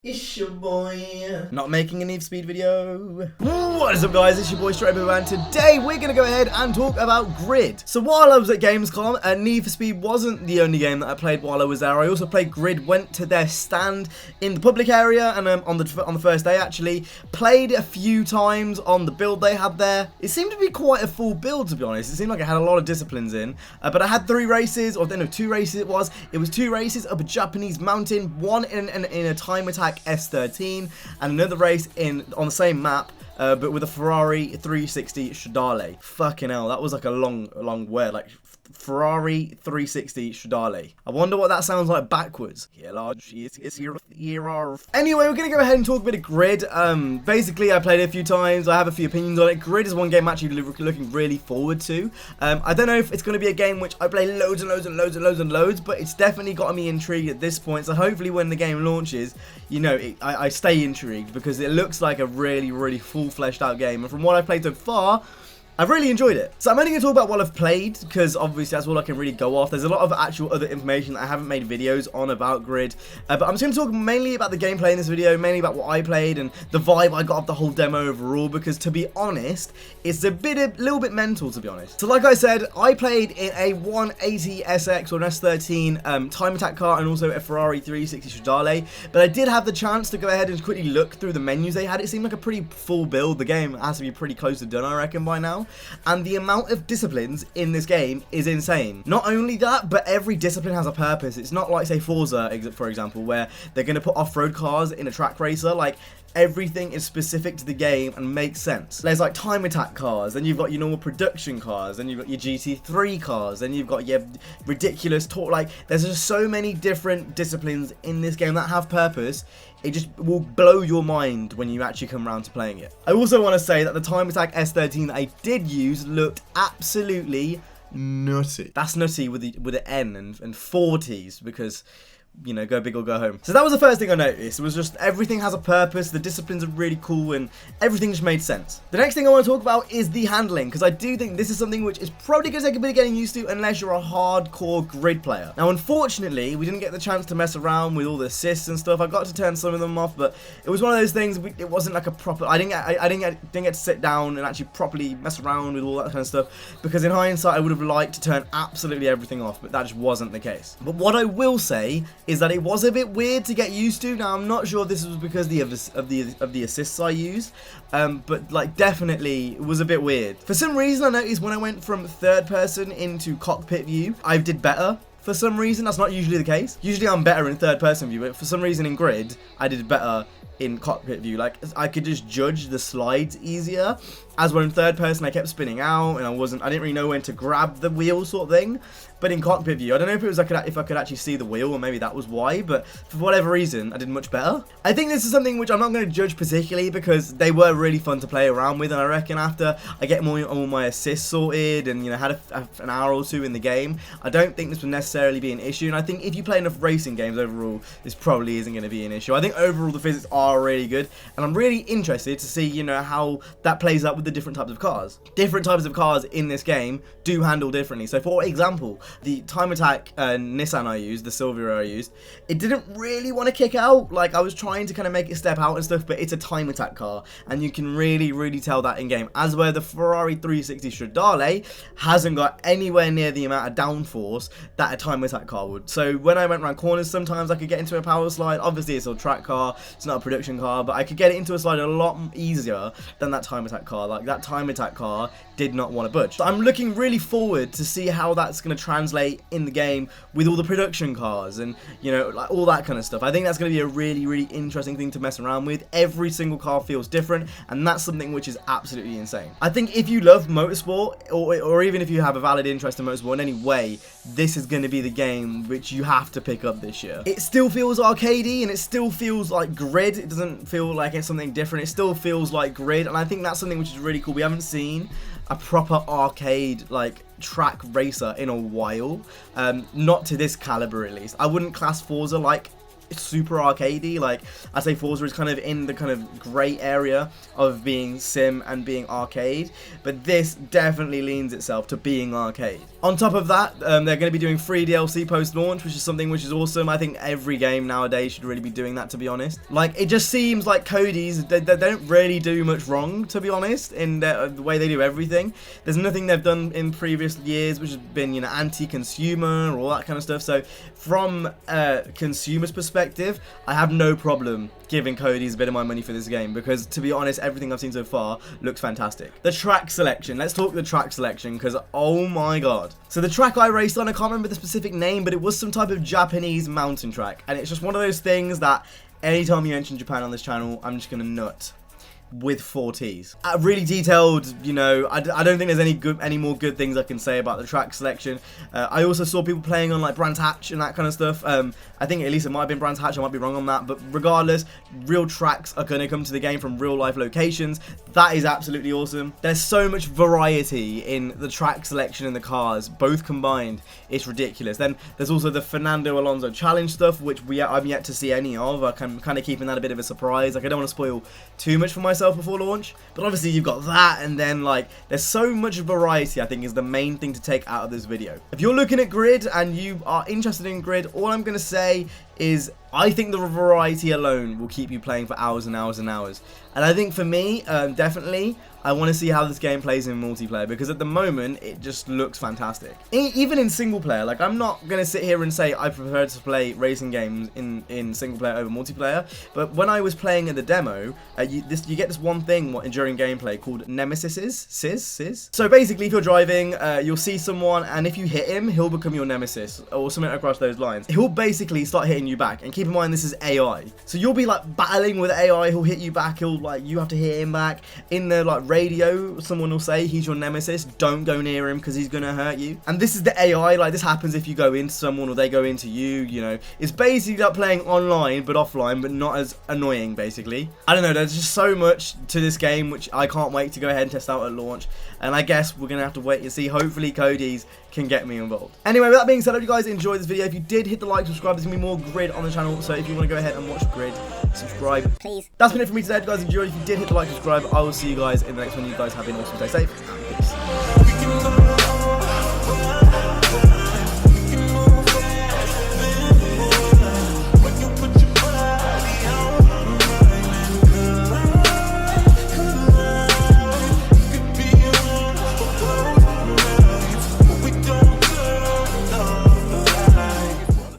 It's your boy. Not making a Need for Speed video. What is up, guys? It's your boy StraightUpHippo, and today we're going to go ahead and talk about Grid. So while I was at Gamescom, Need for Speed wasn't the only game that I played while I was there. I also played Grid, went to their stand in the public area, and on the first day actually, played a few times on the build they had there. It seemed to be quite a full build, to be honest. It seemed like it had a lot of disciplines in, but I had 3 races, or no, 2 races it was. It was 2 races up a Japanese mountain, one in a time attack S13, and another race on the same map, but with a Ferrari 360 Stradale. Fucking hell, that was like a long word, like Ferrari 360 Stradale. I wonder what that sounds like backwards. Anyway, we're gonna go ahead and talk a bit of Grid. Basically, I played it a few times. I have a few opinions on it. Grid is one game I'm actually looking really forward to. I don't know if it's gonna be a game which I play loads, but it's definitely got me intrigued at this point. So hopefully, when the game launches, you know, I stay intrigued because it looks like a really full fleshed out game. And from what I've played so far, I've really enjoyed it. So I'm only going to talk about what I've played, because obviously that's all I can really go off. There's a lot of actual other information that I haven't made videos on about Grid. But I'm just going to talk mainly about the gameplay in this video, mainly about what I played and the vibe I got of the whole demo overall, because to be honest, it's a little bit mental, to be honest. So like I said, I played in a 180 SX or an S13 time attack car and also a Ferrari 360 Stradale. But I did have the chance to go ahead and quickly look through the menus they had. It seemed like a pretty full build. The game has to be pretty close to done, I reckon, by now. And the amount of disciplines in this game is insane. Not only that, but every discipline has a purpose. It's not like, say, Forza, for example, where they're going to put off-road cars in a track racer. Like, everything is specific to the game and makes sense. There's like time attack cars, then you've got your normal production cars, then you've got your GT3 cars, then you've got your ridiculous like, there's just so many different disciplines in this game that have purpose. It just will blow your mind when you actually come around to playing it. I also want to say that the time attack S13 that I did use looked absolutely nutty. That's nutty with the N and 4 T's, because, you know, go big or go home. So that was the first thing I noticed. It was just everything has a purpose, the disciplines are really cool, and everything just made sense. The next thing I want to talk about is the handling, because I do think this is something which is probably going to take a bit of getting used to unless you're a hardcore Grid player. Now, unfortunately, we didn't get the chance to mess around with all the assists and stuff. I got to turn some of them off, but it was one of those things, it wasn't like a proper, I didn't get to sit down and actually properly mess around with all that kind of stuff, because in hindsight, I would have liked to turn absolutely everything off, but that just wasn't the case. But what I will say is that it was a bit weird to get used to. Now, I'm not sure if this was because of the assists I used, but like, definitely it was a bit weird. For some reason, I noticed when I went from third person into cockpit view, I did better. For some reason, that's not usually the case. Usually I'm better in third person view, but for some reason in Grid, I did better in cockpit view. Like, I could just judge the slides easier. As when in third person, I kept spinning out, and I didn't really know when to grab the wheel, sort of thing. But in cockpit view, I don't know if it was if I could actually see the wheel, or maybe that was why, but for whatever reason, I did much better. I think this is something which I'm not going to judge particularly, because they were really fun to play around with, and I reckon after I get all my assists sorted and, you know, had an hour or 2 in the game, I don't think this would necessarily be an issue. And I think if you play enough racing games overall, this probably isn't going to be an issue. I think overall the physics are really good, and I'm really interested to see, you know, how that plays out with the different types of cars. Different types of cars in this game do handle differently. So for example, the time attack Nissan I used, the Silvia I used, it didn't really want to kick out. Like, I was trying to kind of make it step out and stuff, but it's a time attack car, and you can really tell that in game. As where the Ferrari 360 Stradale hasn't got anywhere near the amount of downforce that a time attack car would. So when I went around corners, sometimes I could get into a power slide. Obviously it's a track car, it's not a production car, but I could get it into a slide a lot easier than that time attack car. Like, that time attack car did not want to budge. So I'm looking really forward to see how that's going to translate in the game with all the production cars and, you know, like all that kind of stuff. I think that's going to be a really interesting thing to mess around with. Every single car feels different, and that's something which is absolutely insane. I think if you love motorsport, or even if you have a valid interest in motorsport in any way, this is going to be the game which you have to pick up this year. It still feels arcadey, and it still feels like Grid. It doesn't feel like it's something different. It still feels like Grid, and I think that's something which is really cool. We haven't seen a proper arcade, like, track racer in a while, not to this caliber at least. I wouldn't class Forza like super arcadey. Like, I say Forza is kind of in the kind of grey area of being sim and being arcade, but this definitely leans itself to being arcade. On top of that, they're going to be doing free DLC post-launch, which is something which is awesome. I think every game nowadays should really be doing that, to be honest. Like, it just seems like Cody's, they don't really do much wrong, to be honest, in the way they do everything. There's nothing they've done in previous years which has been, you know, anti-consumer or all that kind of stuff. So from a consumer's perspective, I have no problem giving Cody's a bit of my money for this game, because to be honest, everything I've seen so far looks fantastic. The track selection, let's talk the track selection, because oh my god. So the track I raced on, I can't remember the specific name, but it was some type of Japanese mountain track, and it's just one of those things that anytime you mention Japan on this channel, I'm just gonna nut with 4 T's. Really detailed, you know, I don't think there's any more good things I can say about the track selection. I also saw people playing on like Brands Hatch and that kind of stuff. I think at least it might have been Brands Hatch, I might be wrong on that, but regardless, real tracks are going to come to the game from real life locations. That is absolutely awesome. There's so much variety in the track selection and the cars, both combined. It's ridiculous. Then there's also the Fernando Alonso challenge stuff, which I'm yet to see any of. I'm kind of keeping that a bit of a surprise. Like, I don't want to spoil too much for myself before launch, but obviously you've got that, and then like there's so much variety. I think is the main thing to take out of this video. If you're looking at Grid and you are interested in Grid, all I'm gonna say is I think the variety alone will keep you playing for hours and hours and hours. And I think for me, definitely, I want to see how this game plays in multiplayer, because at the moment, it just looks fantastic. Even in single player, like, I'm not going to sit here and say I prefer to play racing games in single player over multiplayer, but when I was playing in the demo, you get this one thing during gameplay called Nemesis. So basically, if you're driving, you'll see someone, and if you hit him, he'll become your nemesis, or something across those lines. He'll basically start hitting you back, and keep in mind, this is AI. So you'll be, like, battling with AI, he'll hit you back, you have to hit him back. In the, like, radio, someone will say he's your nemesis, don't go near him because he's gonna hurt you. And this is the AI, like, this happens if you go into someone or they go into you, you know. It's basically like playing online but offline, but not as annoying, basically. I don't know, there's just so much to this game which I can't wait to go ahead and test out at launch, and I guess we're gonna have to wait and see. Hopefully Cody's can get me involved. Anyway, with that being said, I hope you guys enjoyed this video. If you did, hit the like, subscribe. There's gonna be more Grid on the channel, so if you want to go ahead and watch Grid, subscribe, please. That's been it for me today. If you guys enjoyed, if you did, hit the like, subscribe. I will see you guys in the next one. You guys have been awesome. Stay safe, and peace.